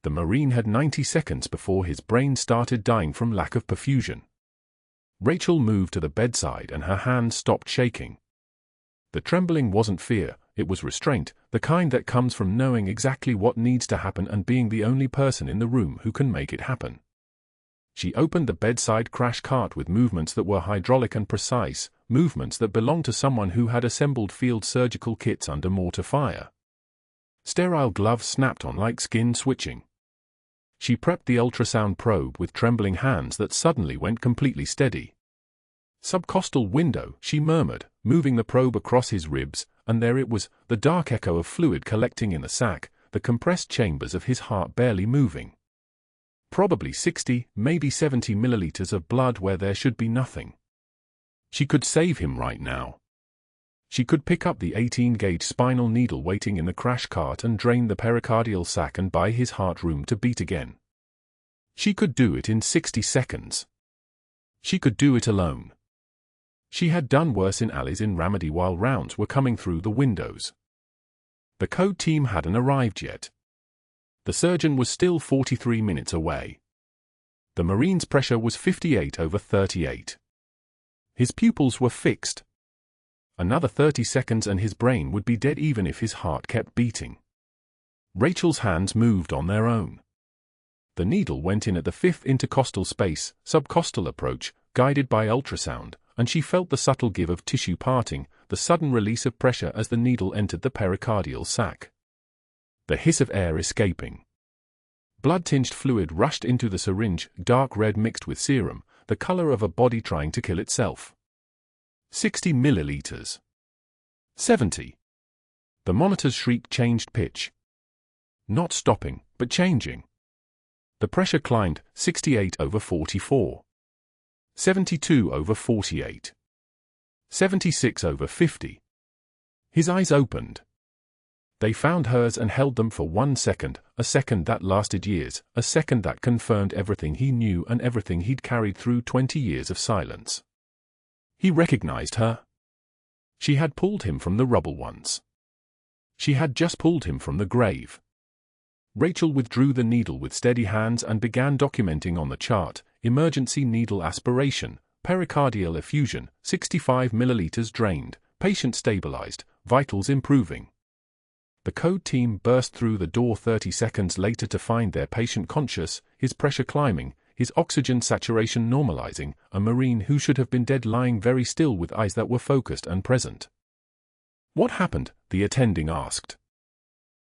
The Marine had 90 seconds before his brain started dying from lack of perfusion. Rachel moved to the bedside and her hands stopped shaking. The trembling wasn't fear, it was restraint, the kind that comes from knowing exactly what needs to happen and being the only person in the room who can make it happen. She opened the bedside crash cart with movements that were hydraulic and precise, movements that belonged to someone who had assembled field surgical kits under mortar fire. Sterile gloves snapped on like skin switching. She prepped the ultrasound probe with trembling hands that suddenly went completely steady. Subcostal window, she murmured, moving the probe across his ribs, and there it was, the dark echo of fluid collecting in the sac, the compressed chambers of his heart barely moving. Probably 60, maybe 70 milliliters of blood where there should be nothing. She could save him right now. She could pick up the 18-gauge spinal needle waiting in the crash cart and drain the pericardial sac and buy his heart room to beat again. She could do it in 60 seconds. She could do it alone. She had done worse in alleys in Ramadi while rounds were coming through the windows. The code team hadn't arrived yet. The surgeon was still 43 minutes away. The Marine's pressure was 58/38. His pupils were fixed. Another 30 seconds and his brain would be dead even if his heart kept beating. Rachel's hands moved on their own. The needle went in at the 5th intercostal space, subcostal approach, guided by ultrasound, and she felt the subtle give of tissue parting, the sudden release of pressure as the needle entered the pericardial sac. The hiss of air escaping. Blood-tinged fluid rushed into the syringe, dark red mixed with serum, the color of a body trying to kill itself. 60 milliliters. 70. The monitor's shriek changed pitch. Not stopping, but changing. The pressure climbed, 68/44. 72/48. 76/50. His eyes opened. They found hers and held them for 1 second, a second that lasted years, a second that confirmed everything he knew and everything he'd carried through 20 years of silence. He recognized her. She had pulled him from the rubble once. She had just pulled him from the grave. Rachel withdrew the needle with steady hands and began documenting on the chart, emergency needle aspiration, pericardial effusion, 65 milliliters drained, patient stabilized, vitals improving. The code team burst through the door 30 seconds later to find their patient conscious, his pressure climbing, his oxygen saturation normalizing, a Marine who should have been dead lying very still with eyes that were focused and present. "What happened?" the attending asked.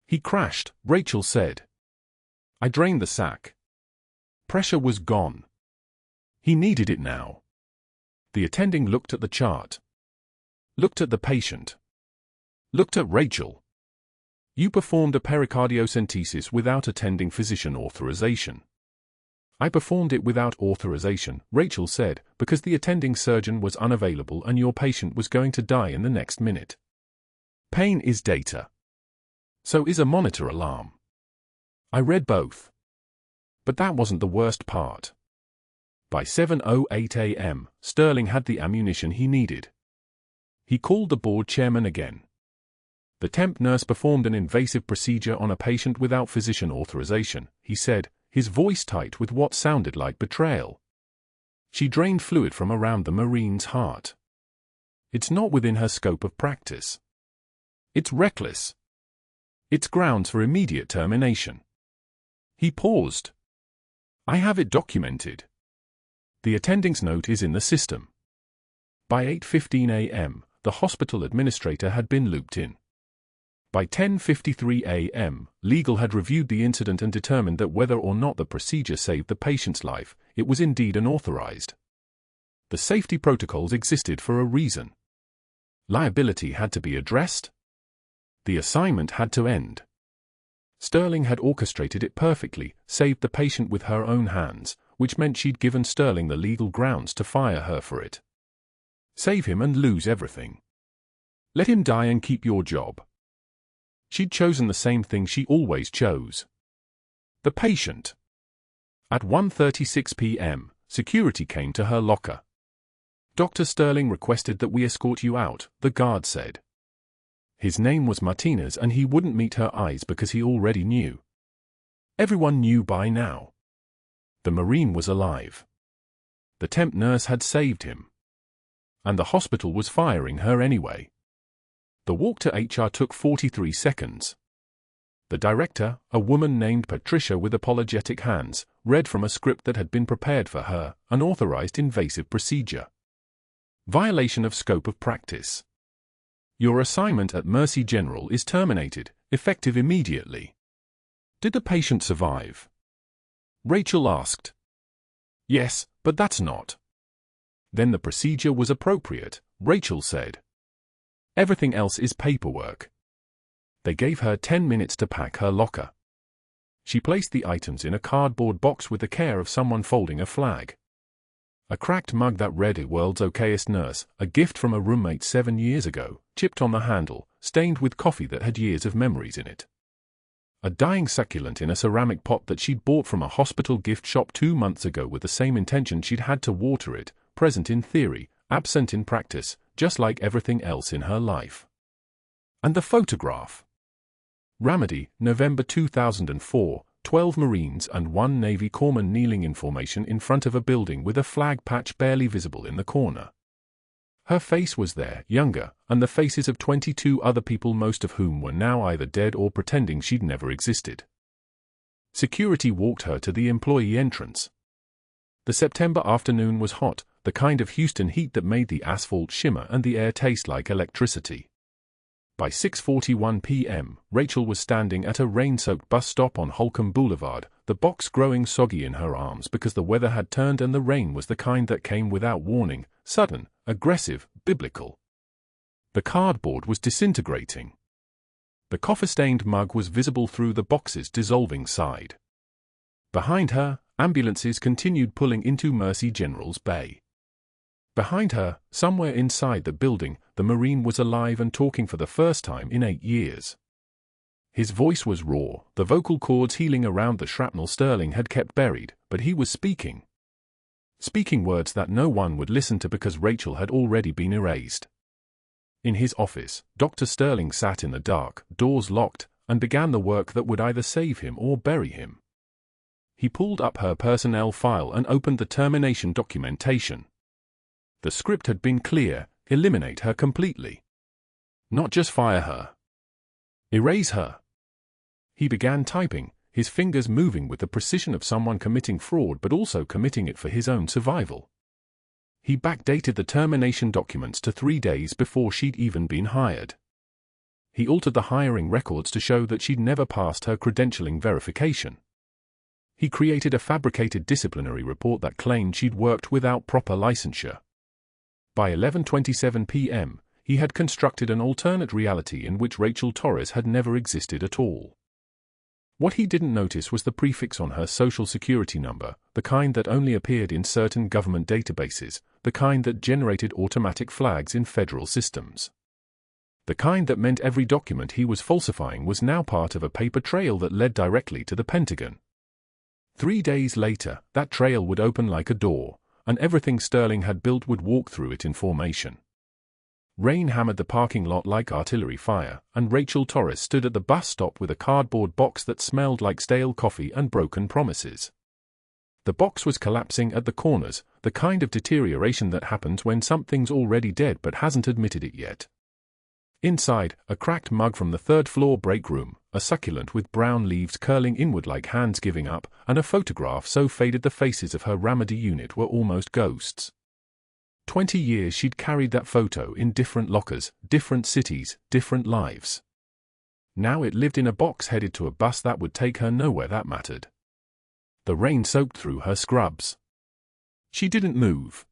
"He crashed," Rachel said. "I drained the sac. Pressure was gone. He needed it now." The attending looked at the chart. Looked at the patient. Looked at Rachel. "You performed a pericardiocentesis without attending physician authorization." "I performed it without authorization," Rachel said, "because the attending surgeon was unavailable and your patient was going to die in the next minute. Pain is data. So is a monitor alarm. I read both. But that wasn't the worst part." By 7:08 a.m., Sterling had the ammunition he needed. He called the board chairman again. "The temp nurse performed an invasive procedure on a patient without physician authorization," he said, his voice tight with what sounded like betrayal. "She drained fluid from around the Marine's heart. It's not within her scope of practice. It's reckless. It's grounds for immediate termination." He paused. "I have it documented. The attending's note is in the system." By 8:15 a.m., the hospital administrator had been looped in. By 10:53 a.m., legal had reviewed the incident and determined that whether or not the procedure saved the patient's life, it was indeed unauthorized. The safety protocols existed for a reason. Liability had to be addressed. The assignment had to end. Sterling had orchestrated it perfectly, saved the patient with her own hands, which meant she'd given Sterling the legal grounds to fire her for it. Save him and lose everything. Let him die and keep your job. She'd chosen the same thing she always chose. The patient. At 1:36 p.m., security came to her locker. "Dr. Sterling requested that we escort you out," the guard said. His name was Martinez and he wouldn't meet her eyes because he already knew. Everyone knew by now. The Marine was alive. The temp nurse had saved him. And the hospital was firing her anyway. The walk to HR took 43 seconds. The director, a woman named Patricia with apologetic hands, read from a script that had been prepared for her, unauthorized invasive procedure. Violation of scope of practice. Your assignment at Mercy General is terminated, effective immediately. Did the patient survive? Rachel asked. Yes, but that's not. Then the procedure was appropriate, Rachel said. Everything else is paperwork. They gave her 10 minutes to pack her locker. She placed the items in a cardboard box with the care of someone folding a flag. A cracked mug that read "A World's Okayest Nurse," a gift from a roommate 7 years ago, chipped on the handle, stained with coffee that had years of memories in it. A dying succulent in a ceramic pot that she'd bought from a hospital gift shop 2 months ago with the same intention she'd had to water it, present in theory, absent in practice, just like everything else in her life. And the photograph. Ramadi, November 2004, 12 Marines and 1 Navy corpsman kneeling in formation in front of a building with a flag patch barely visible in the corner. Her face was there, younger, and the faces of 22 other people, most of whom were now either dead or pretending she'd never existed. Security walked her to the employee entrance. The September afternoon was hot, the kind of Houston heat that made the asphalt shimmer and the air taste like electricity. By 6:41 p.m., Rachel was standing at a rain-soaked bus stop on Holcomb Boulevard, the box growing soggy in her arms because the weather had turned and the rain was the kind that came without warning, sudden, aggressive, biblical. The cardboard was disintegrating. The coffee-stained mug was visible through the box's dissolving side. Behind her, ambulances continued pulling into Mercy General's bay. Behind her, somewhere inside the building, the Marine was alive and talking for the first time in 8 years. His voice was raw, the vocal cords healing around the shrapnel Sterling had kept buried, but he was speaking. Speaking words that no one would listen to because Rachel had already been erased. In his office, Dr. Sterling sat in the dark, doors locked, and began the work that would either save him or bury him. He pulled up her personnel file and opened the termination documentation. The script had been clear: eliminate her completely. Not just fire her. Erase her. He began typing, his fingers moving with the precision of someone committing fraud but also committing it for his own survival. He backdated the termination documents to 3 days before she'd even been hired. He altered the hiring records to show that she'd never passed her credentialing verification. He created a fabricated disciplinary report that claimed she'd worked without proper licensure. By 11:27 p.m., he had constructed an alternate reality in which Rachel Torres had never existed at all. What he didn't notice was the prefix on her social security number, the kind that only appeared in certain government databases, the kind that generated automatic flags in federal systems. The kind that meant every document he was falsifying was now part of a paper trail that led directly to the Pentagon. 3 days later, that trail would open like a door, and everything Sterling had built would walk through it in formation. Rain hammered the parking lot like artillery fire, and Rachel Torres stood at the bus stop with a cardboard box that smelled like stale coffee and broken promises. The box was collapsing at the corners, the kind of deterioration that happens when something's already dead but hasn't admitted it yet. Inside, a cracked mug from the third-floor break room, a succulent with brown leaves curling inward like hands giving up, and a photograph so faded the faces of her Ramadi unit were almost ghosts. 20 years she'd carried that photo in different lockers, different cities, different lives. Now it lived in a box headed to a bus that would take her nowhere that mattered. The rain soaked through her scrubs. She didn't move.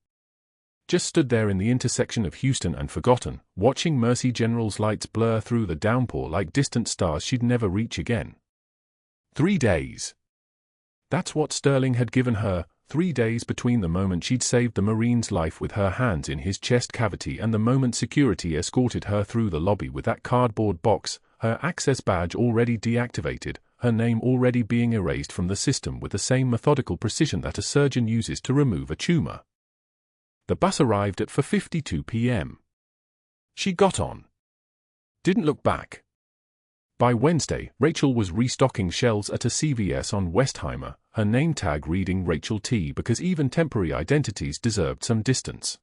Just stood there in the intersection of Houston and Forgotten, watching Mercy General's lights blur through the downpour like distant stars she'd never reach again. 3 days. That's what Sterling had given her, 3 days between the moment she'd saved the Marine's life with her hands in his chest cavity and the moment security escorted her through the lobby with that cardboard box, her access badge already deactivated, her name already being erased from the system with the same methodical precision that a surgeon uses to remove a tumor. The bus arrived at 4:52 p.m. She got on. Didn't look back. By Wednesday, Rachel was restocking shelves at a CVS on Westheimer, her name tag reading Rachel T because even temporary identities deserved some distance.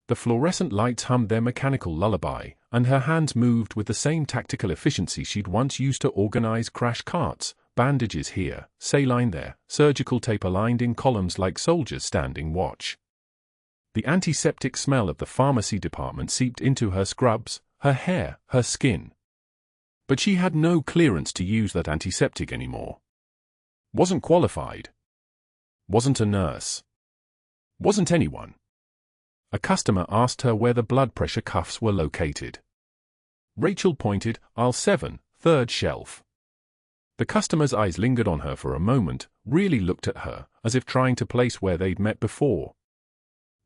The fluorescent lights hummed their mechanical lullaby, and her hands moved with the same tactical efficiency she'd once used to organize crash carts, bandages here, saline there, surgical tape aligned in columns like soldiers standing watch. The antiseptic smell of the pharmacy department seeped into her scrubs, her hair, her skin. But she had no clearance to use that antiseptic anymore. Wasn't qualified. Wasn't a nurse. Wasn't anyone. A customer asked her where the blood pressure cuffs were located. Rachel pointed, aisle 7, third shelf. The customer's eyes lingered on her for a moment, really looked at her, as if trying to place where they'd met before.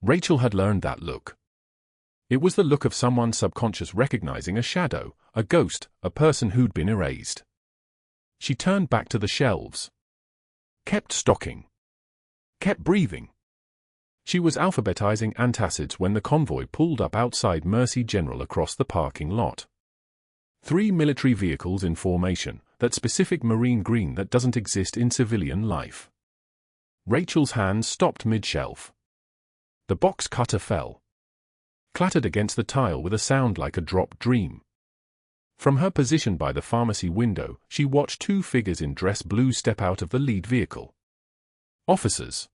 Rachel had learned that look. It was the look of someone subconscious recognizing a shadow, a ghost, a person who'd been erased. She turned back to the shelves. Kept stocking. Kept breathing. She was alphabetizing antacids when the convoy pulled up outside Mercy General across the parking lot. 3 military vehicles in formation, that specific marine green that doesn't exist in civilian life. Rachel's hands stopped mid-shelf. The box cutter fell. Clattered against the tile with a sound like a dropped dream. From her position by the pharmacy window, she watched 2 figures in dress blue step out of the lead vehicle. Officers.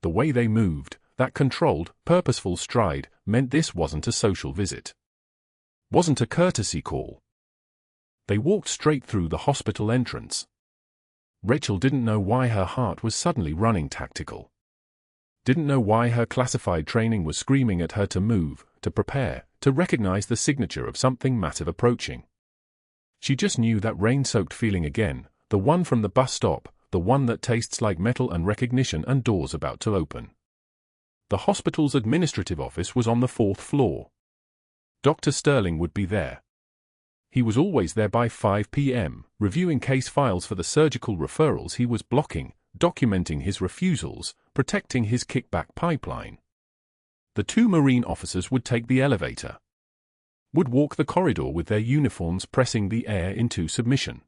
The way they moved, that controlled, purposeful stride, meant this wasn't a social visit. Wasn't a courtesy call. They walked straight through the hospital entrance. Rachel didn't know why her heart was suddenly running tactical. Didn't know why her classified training was screaming at her to move, to prepare, to recognize the signature of something massive approaching. She just knew that rain-soaked feeling again, the one from the bus stop, the one that tastes like metal and recognition and doors about to open. The hospital's administrative office was on the 4th floor. Dr. Sterling would be there. He was always there by 5 p.m., reviewing case files for the surgical referrals he was blocking, documenting his refusals, protecting his kickback pipeline. The 2 Marine officers would take the elevator. Would walk the corridor with their uniforms pressing the air into submission.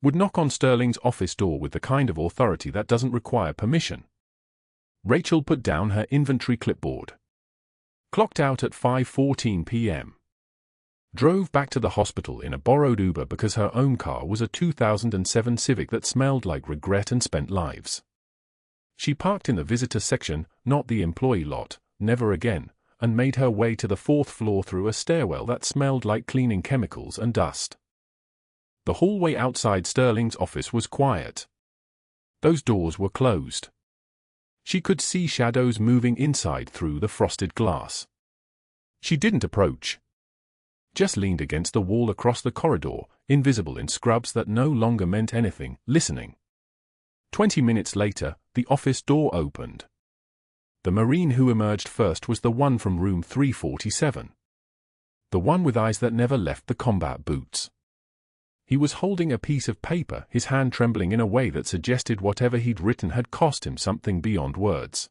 Would knock on Sterling's office door with the kind of authority that doesn't require permission. Rachel put down her inventory clipboard. Clocked out at 5:14 p.m. Drove back to the hospital in a borrowed Uber because her own car was a 2007 Civic that smelled like regret and spent lives. She parked in the visitor section, not the employee lot, never again, and made her way to the 4th floor through a stairwell that smelled like cleaning chemicals and dust. The hallway outside Sterling's office was quiet. Those doors were closed. She could see shadows moving inside through the frosted glass. She didn't approach. Just leaned against the wall across the corridor, invisible in scrubs that no longer meant anything, listening. 20 minutes later, the office door opened. The Marine who emerged first was the one from room 347. The one with eyes that never left the combat boots. He was holding a piece of paper, his hand trembling in a way that suggested whatever he'd written had cost him something beyond words.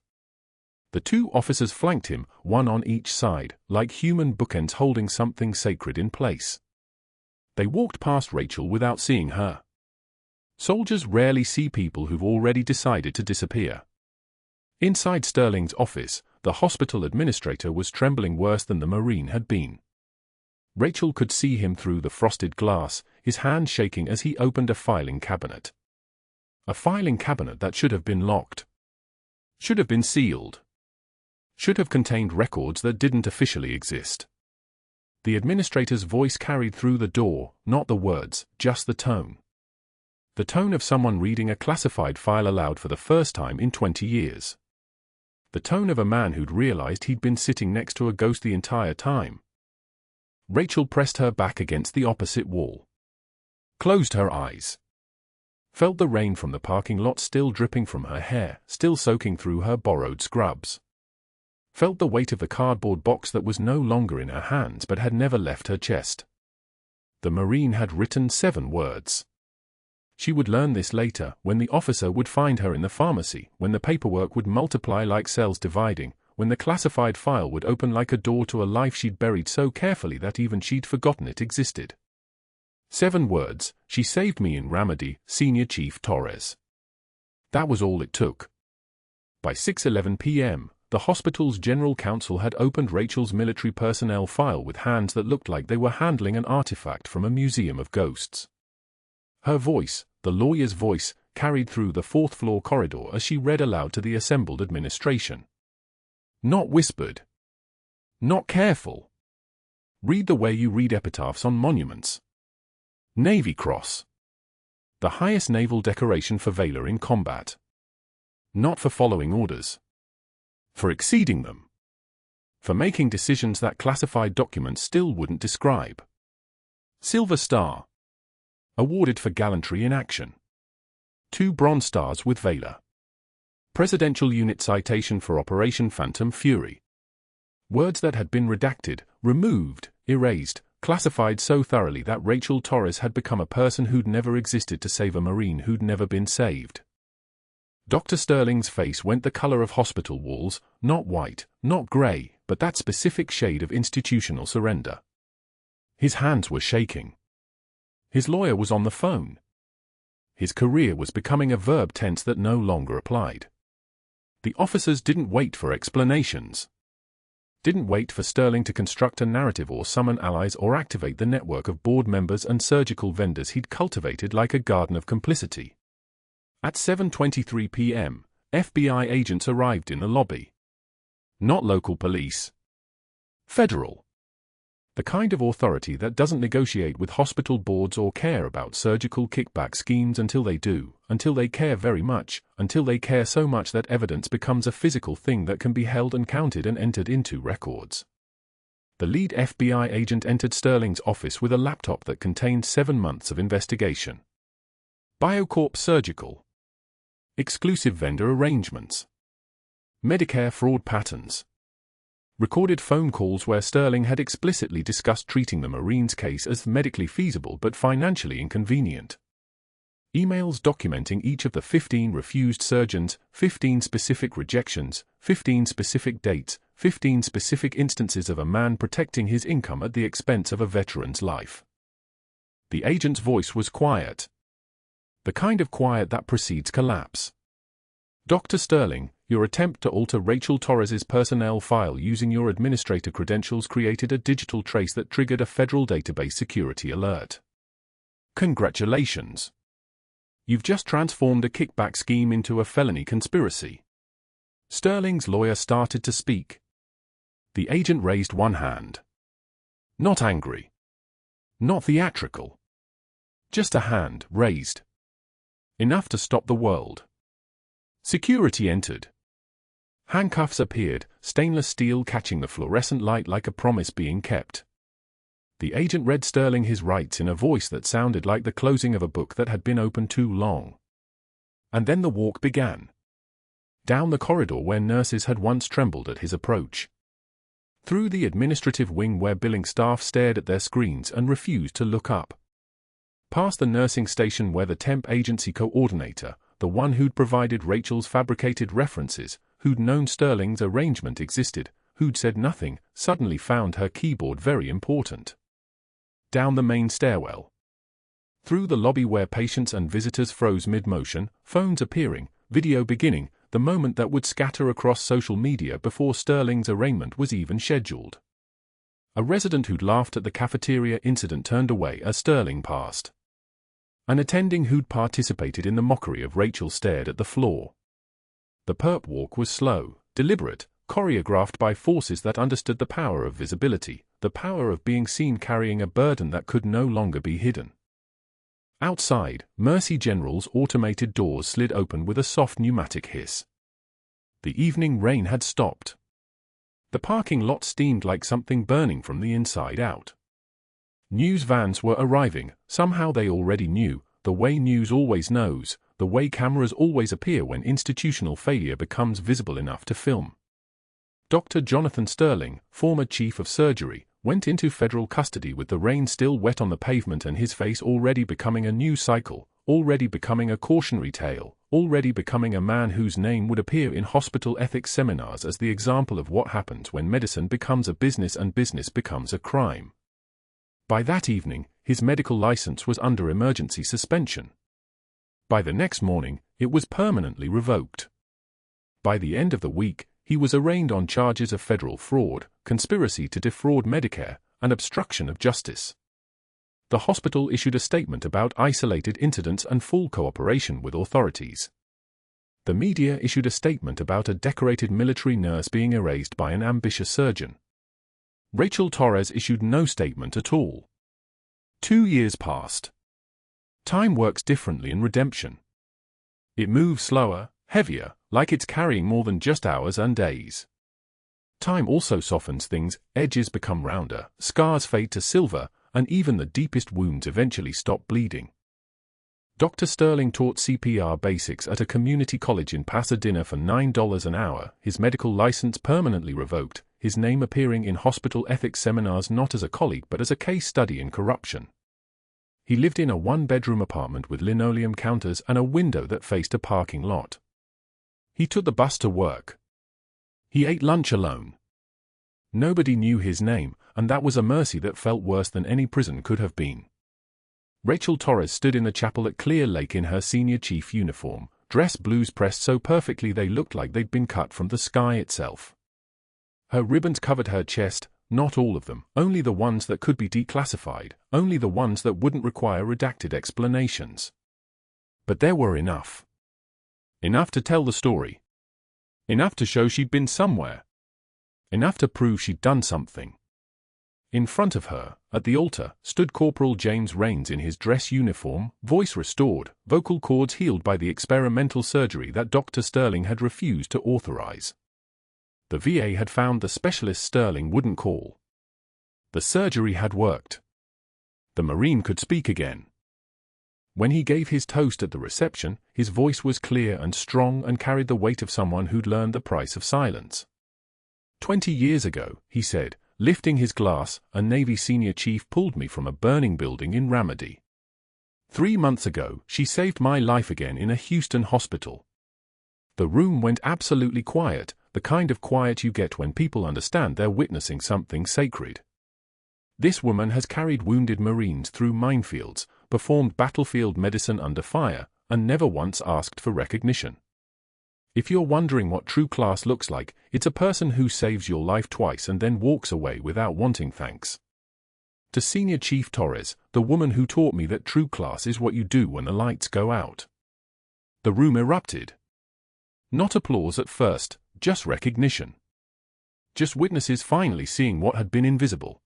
The 2 officers flanked him, one on each side, like human bookends holding something sacred in place. They walked past Rachel without seeing her. Soldiers rarely see people who've already decided to disappear. Inside Sterling's office, the hospital administrator was trembling worse than the Marine had been. Rachel could see him through the frosted glass, his hand shaking as he opened a filing cabinet. A filing cabinet that should have been locked. Should have been sealed. Should have contained records that didn't officially exist. The administrator's voice carried through the door, not the words, just the tone. The tone of someone reading a classified file aloud for the first time in 20 years. The tone of a man who'd realized he'd been sitting next to a ghost the entire time. Rachel pressed her back against the opposite wall. Closed her eyes. Felt the rain from the parking lot still dripping from her hair, still soaking through her borrowed scrubs. Felt the weight of the cardboard box that was no longer in her hands but had never left her chest. The Marine had written 7 words. She would learn this later, when the officer would find her in the pharmacy, when the paperwork would multiply like cells dividing, when the classified file would open like a door to a life she'd buried so carefully that even she'd forgotten it existed. 7 words: "She saved me in Ramadi, Senior Chief Torres." That was all it took. By 6:11 p.m., the hospital's general counsel had opened Rachel's military personnel file with hands that looked like they were handling an artifact from a museum of ghosts. Her voice, the lawyer's voice, carried through the 4th-floor corridor as she read aloud to the assembled administration. Not whispered. Not careful. Read the way you read epitaphs on monuments. Navy Cross. The highest naval decoration for valor in combat. Not for following orders. For exceeding them. For making decisions that classified documents still wouldn't describe. Silver Star. Awarded for gallantry in action. 2 Bronze Stars with valor. Presidential Unit Citation for Operation Phantom Fury. Words that had been redacted, removed, erased, classified so thoroughly that Rachel Torres had become a person who'd never existed to save a Marine who'd never been saved. Dr. Sterling's face went the color of hospital walls, not white, not gray, but that specific shade of institutional surrender. His hands were shaking. His lawyer was on the phone. His career was becoming a verb tense that no longer applied. The officers didn't wait for explanations. Didn't wait for Sterling to construct a narrative or summon allies or activate the network of board members and surgical vendors he'd cultivated like a garden of complicity. At 7:23 p.m., FBI agents arrived in the lobby. Not local police. Federal. The kind of authority that doesn't negotiate with hospital boards or care about surgical kickback schemes until they do, until they care very much, until they care so much that evidence becomes a physical thing that can be held and counted and entered into records. The lead FBI agent entered Sterling's office with a laptop that contained 7 months of investigation. BioCorp Surgical. Exclusive vendor arrangements. Medicare fraud patterns. Recorded phone calls where Sterling had explicitly discussed treating the Marine's case as medically feasible but financially inconvenient. Emails documenting each of the 15 refused surgeons, 15 specific rejections, 15 specific dates, 15 specific instances of a man protecting his income at the expense of a veteran's life. The agent's voice was quiet. The kind of quiet that precedes collapse. Dr. Sterling, your attempt to alter Rachel Torres's personnel file using your administrator credentials created a digital trace that triggered a federal database security alert. Congratulations. You've just transformed a kickback scheme into a felony conspiracy. Sterling's lawyer started to speak. The agent raised one hand. Not angry. Not theatrical. Just a hand raised. Enough to stop the world. Security entered. Handcuffs appeared, stainless steel catching the fluorescent light like a promise being kept. The agent read Sterling his rights in a voice that sounded like the closing of a book that had been open too long. And then the walk began. Down the corridor where nurses had once trembled at his approach. Through the administrative wing where billing staff stared at their screens and refused to look up. Past the nursing station where the temp agency coordinator, the one who'd provided Rachel's fabricated references, who'd known Sterling's arrangement existed, who'd said nothing, suddenly found her keyboard very important. Down the main stairwell. Through the lobby where patients and visitors froze mid-motion, phones appearing, video beginning, the moment that would scatter across social media before Sterling's arraignment was even scheduled. A resident who'd laughed at the cafeteria incident turned away as Sterling passed. An attending who'd participated in the mockery of Rachel stared at the floor. The perp walk was slow, deliberate, choreographed by forces that understood the power of visibility, the power of being seen carrying a burden that could no longer be hidden. Outside, Mercy General's automated doors slid open with a soft pneumatic hiss. The evening rain had stopped. The parking lot steamed like something burning from the inside out. News vans were arriving, somehow they already knew, the way news always knows, the way cameras always appear when institutional failure becomes visible enough to film. Dr. Jonathan Sterling, former chief of surgery, went into federal custody with the rain still wet on the pavement and his face already becoming a news cycle, already becoming a cautionary tale, already becoming a man whose name would appear in hospital ethics seminars as the example of what happens when medicine becomes a business and business becomes a crime. By that evening, his medical license was under emergency suspension. By the next morning, it was permanently revoked. By the end of the week, he was arraigned on charges of federal fraud, conspiracy to defraud Medicare, and obstruction of justice. The hospital issued a statement about isolated incidents and full cooperation with authorities. The media issued a statement about a decorated military nurse being erased by an ambitious surgeon. Rachel Torres issued no statement at all. 2 years passed. Time works differently in redemption. It moves slower, heavier, like it's carrying more than just hours and days. Time also softens things, edges become rounder, scars fade to silver, and even the deepest wounds eventually stop bleeding. Dr. Sterling taught CPR basics at a community college in Pasadena for $9 an hour, his medical license permanently revoked, his name appearing in hospital ethics seminars not as a colleague but as a case study in corruption. He lived in a one-bedroom apartment with linoleum counters and a window that faced a parking lot. He took the bus to work. He ate lunch alone. Nobody knew his name, and that was a mercy that felt worse than any prison could have been. Rachel Torres stood in the chapel at Clear Lake in her senior chief uniform, dress blues pressed so perfectly they looked like they'd been cut from the sky itself. Her ribbons covered her chest, not all of them, only the ones that could be declassified, only the ones that wouldn't require redacted explanations. But there were enough. Enough to tell the story. Enough to show she'd been somewhere. Enough to prove she'd done something. In front of her, at the altar, stood Corporal James Raines in his dress uniform, voice restored, vocal cords healed by the experimental surgery that Dr. Sterling had refused to authorize. The VA had found the specialist Sterling wouldn't call. The surgery had worked. The Marine could speak again. When he gave his toast at the reception, his voice was clear and strong and carried the weight of someone who'd learned the price of silence. 20 years ago, he said, lifting his glass, a Navy senior chief pulled me from a burning building in Ramadi. 3 months ago, she saved my life again in a Houston hospital. The room went absolutely quiet, the kind of quiet you get when people understand they're witnessing something sacred. This woman has carried wounded Marines through minefields, performed battlefield medicine under fire, and never once asked for recognition. If you're wondering what true class looks like, it's a person who saves your life twice and then walks away without wanting thanks. To Senior Chief Torres, the woman who taught me that true class is what you do when the lights go out. The room erupted. Not applause at first, just recognition. Just witnesses finally seeing what had been invisible.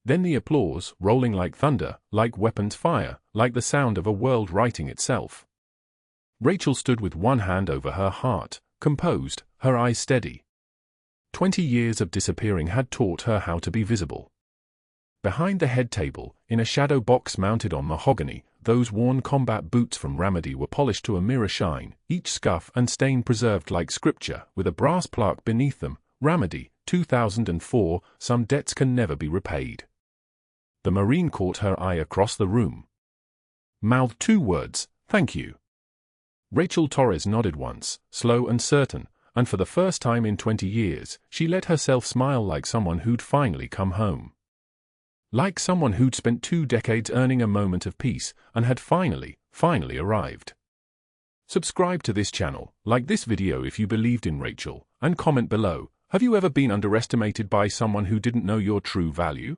Then the applause, rolling like thunder, like weapons fire, like the sound of a world righting itself. Rachel stood with one hand over her heart, composed, her eyes steady. 20 years of disappearing had taught her how to be visible. Behind the head table, in a shadow box mounted on mahogany, those worn combat boots from Ramadi were polished to a mirror shine, each scuff and stain preserved like scripture, with a brass plaque beneath them, Ramadi, 2004, some debts can never be repaid. The Marine caught her eye across the room. Mouthed 2 words, thank you. Rachel Torres nodded once, slow and certain, and for the first time in 20 years, she let herself smile like someone who'd finally come home. Like someone who'd spent 2 decades earning a moment of peace, and had finally arrived. Subscribe to this channel, like this video if you believed in Rachel, and comment below, have you ever been underestimated by someone who didn't know your true value?